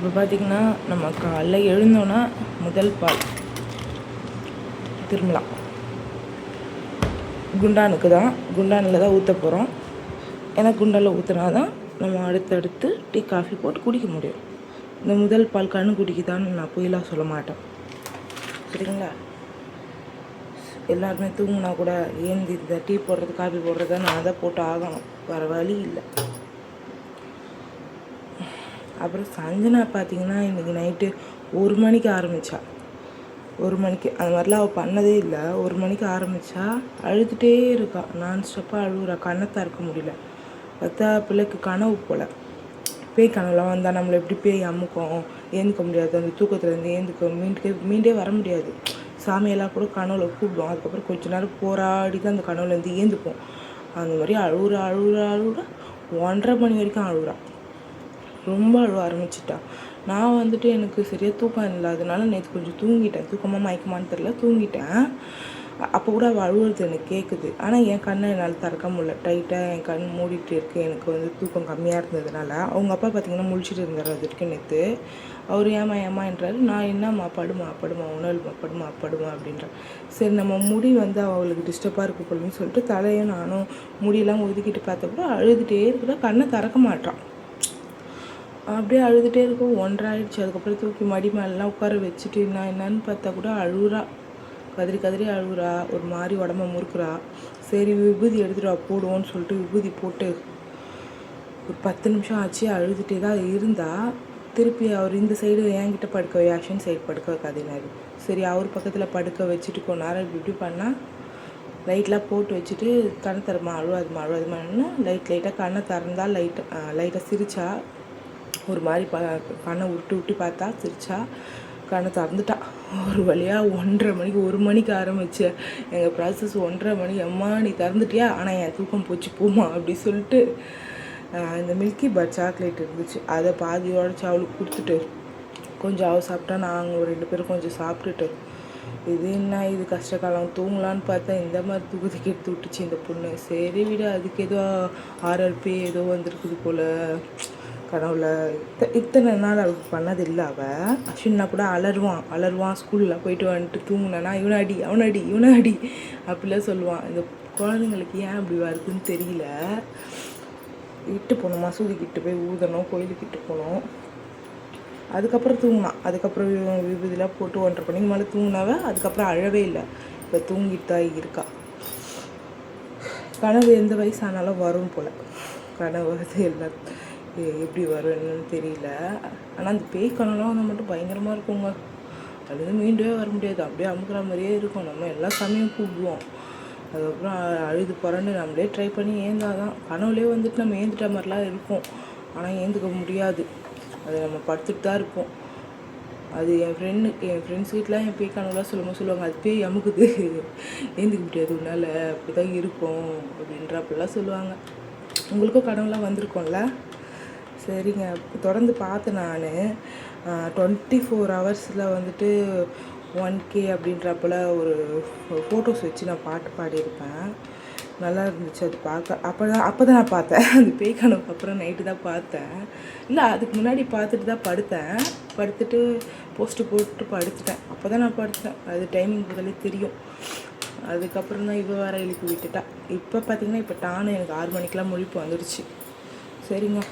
இப்போ பார்த்திங்கன்னா நம்ம காலைல எழுந்தோன்னா முதல் பால் திரும்பலாம் குண்டானுக்கு தான், குண்டானில் தான் ஊற்ற போகிறோம். ஏன்னா குண்டானில் ஊற்றினா தான் நம்ம அடுத்தடுத்து டீ காஃபி போட்டு குடிக்க முடியும். இந்த முதல் பால் கண்ணு குடிக்குதான்னு நான் பொய்யெல்லாம் சொல்ல மாட்டேன், சரிங்களா? எல்லாருமே தூங்கினா கூட ஏந்தி இந்த டீ போடுறது காஃபி போடுறத நான் தான் போட்டு ஆகணும், வேறு வழி இல்லை. அப்புறம் சஞ்சனா பார்த்திங்கன்னா இன்றைக்கி நைட்டு 1 மணிக்கு ஆரம்பித்தா. 1 மணிக்கு அந்த மாதிரிலாம் அவள் பண்ணதே இல்லை. 1 மணிக்கு ஆரம்பித்தா, அழுதுகிட்டே இருக்கா, நான் ஸ்டாப்பாக அழுகுறா, கண்ணை திறக்க முடியல. பார்த்தா பிள்ளைக்கு கனவு போல், பேய் கனவுலாம் வந்தால் நம்மளை எப்படி பேய் அமுக்கும், ஏந்துக்க முடியாது, அந்த தூக்கத்துலேருந்து மீண்டே வர முடியாது. சாமியெல்லாம் கூட கனவுல கூப்பிடுவோம், அதுக்கப்புறம் கொஞ்ச நேரம் போராடி தான் அந்த கனவுலேருந்து ஏந்துப்போம். அந்த மாதிரி அழுகுறா 1:30 மணி வரைக்கும் அழுகுறா, ரொம்ப அழுவ ஆரம்பிச்சிட்டா. நான் வந்துட்டு எனக்கு சரியாக தூக்கம் இல்லாதனால நேற்று கொஞ்சம் தூங்கிட்டேன், தூக்கமாக மயக்கமானு தெரில, தூங்கிட்டேன். அப்போ கூட அவள் அழுவுறது எனக்கு கேட்குது. ஆனால் என் கண்ணை என்னால் திறக்க முடியல, டைட்டாக என் கண் மூடிட்டு இருக்கு. எனக்கு வந்து தூக்கம் கம்மியாக இருந்ததுனால அவங்க அப்பா பார்த்திங்கன்னா முழிச்சிட்டு இருந்தார் அது வரைக்கும் நேற்று. அவர் ஏமான்றாரு. நான் என்னம்மா படுமா உணவுமா படுமா அப்படின்றேன். சரி நம்ம முடி வந்து அவளுக்கு டிஸ்டர்பாக இருக்குது போலன்னு சொல்லிட்டு தலையும் நானும் முடியெல்லாம் ஒதுக்கிட்டு பார்த்த கூட அழுதுகிட்டே இருக்கிறா, கண்ணை திறக்க மாட்டான். அப்படியே அழுதுகிட்டே இருக்கும். 1:30 ஆயிடுச்சு. அதுக்கப்புறம் தூக்கி மடி மேலாம் உட்கார வச்சுட்டு என்னன்னு பார்த்தா கூட அழுகுறா, கதறி அழுகுறா, ஒரு மாதிரி உடம்ப முறுக்குறா. சரி விபூதி எடுத்துகிட்டு வா போடுவோன்னு சொல்லிட்டு விபூதி போட்டு ஒரு 10 நிமிஷம் ஆச்சு. அழுதுகிட்டே தான் இருந்தா. திருப்பி அவர் இந்த சைடு என்கிட்ட படுக்க வை, அஸ்வின் சைடு படுக்க வைக்காதீனாரு. சரி அவர் பக்கத்தில் படுக்க வச்சுட்டு கொஞ்ச நேரம் இப்படி பண்ணால் லைட்லாம் போட்டு வச்சுட்டு கண்ணை தரமா அழுவாதுமான்னு லைட்டாக கண்ணை திறந்தால் லைட்டாக சிரிச்சா, ஒரு மாதிரி கண்ணை விட்டு பார்த்தா, சிரிச்சா, கண்ணை திறந்துட்டா. ஒரு வழியாக 1:30 மணிக்கு 1 மணிக்கு ஆரம்பிச்ச எங்கள் ப்ராசஸ் 1:30 மணிக்கு, அம்மா நீ திறந்துட்டியா, ஆனால் என் தூக்கம் போச்சு போமா அப்படி சொல்லிட்டு இந்த மில்கி பார் சாக்லேட் இருந்துச்சு, அதை பாதி உடச்சி அவளுக்கு கொடுத்துட்டு கொஞ்சம் அவள் சாப்பிட்டா, நாங்கள் 2 பேரும் கொஞ்சம் சாப்பிட்டுட்டு, இது என்ன இது கஷ்டகாலம் தூங்கலான்னு பார்த்தா இந்த மாதிரி தூக்கத்துக்கு எடுத்து விட்டுச்சு இந்த பொண்ணு. சரி விட, அதுக்கு ஏதோ RRP ஏதோ வந்திருக்குது போல் கனவுல. இத்தனை நாள் அவளுக்கு பண்ணதில்லை. அவள் அஸ்வின்னா கூட அலருவான் ஸ்கூலில் போயிட்டு வந்துட்டு தூங்கினா, இவனை அடி அப்படிலாம் சொல்லுவான். இந்த குழந்தைங்களுக்கு ஏன் அப்படி வருதுன்னு தெரியல. இட்டு போகணும், மசூதிக்கிட்டு போய் ஊதணும், கோயிலுக்கிட்டு போகணும். அதுக்கப்புறம் தூங்கினான். அதுக்கப்புறம் விபூதிலாம் போட்டு 1:30 மணிக்கு மேலே தூங்கினாவ. அதுக்கப்புறம் அழவே இல்லை, இப்போ தூங்கிட்டு தான் இருக்கா. கனவு எந்த வயசானாலும் வரும் போல், கனவு அது எல்லாம் எப்படி வரும் என்னன்னு தெரியல. ஆனால் அந்த பேய் கனவுலாம் வந்து மட்டும் பயங்கரமாக இருக்குங்க. அதுலேருந்து மீண்டவே வர முடியாது, அப்படியே அமுக்கிற மாதிரியே இருக்கும். நம்ம எல்லா சமயம் கூப்பிடுவோம், அதுக்கப்புறம் அழுது புரண்டு நம்மளே ட்ரை பண்ணி ஏந்தாதான் கனவுலேயே வந்துட்டு நம்ம ஏந்துட்ட மாதிரிலாம் இருக்கும். ஆனால் ஏந்துக்க முடியாது, அது நம்ம படுத்துட்டு தான் இருப்போம். அது என் ஃப்ரெண்ட்ஸ் வீட்டிலாம் என் பேய் கனவுலாம் சொல்லுவாங்க, அது பேய் அமுக்குது, ஏந்துக்க முடியாது உன்னால், அப்படி தான் இருக்கும் அப்படின்ற அப்படிலாம் சொல்லுவாங்க. உங்களுக்கும் கனவுலாம் வந்திருக்கோம்ல? சரிங்க, தொடர்ந்து பார்த்தேன் நான். 24 ஹவர்ஸில் வந்துட்டு 1K அப்படின்றப்போல் ஒரு ஃபோட்டோஸ் வச்சு நான் பாட்டு பாடியிருப்பேன். நல்லா இருந்துச்சு அது பார்க்க. அப்போ தான் நான் பார்த்தேன், அந்த பேய் கனவுக்கு அப்புறம் நைட்டு தான் பார்த்தேன். இல்லை, அதுக்கு முன்னாடி பார்த்துட்டு தான் படுத்துட்டு போஸ்ட்டு போட்டு படுத்துட்டேன். அப்போ தான் நான் படுத்தேன், அது டைமிங் முதலே தெரியும். அதுக்கப்புறம் தான் வேறு எழுப்பி விட்டுட்டா. இப்போ பார்த்திங்கன்னா இப்போ டானு எனக்கு 6 மணிக்கெலாம் முழிப்பு வந்துடுச்சு. சரிங்க.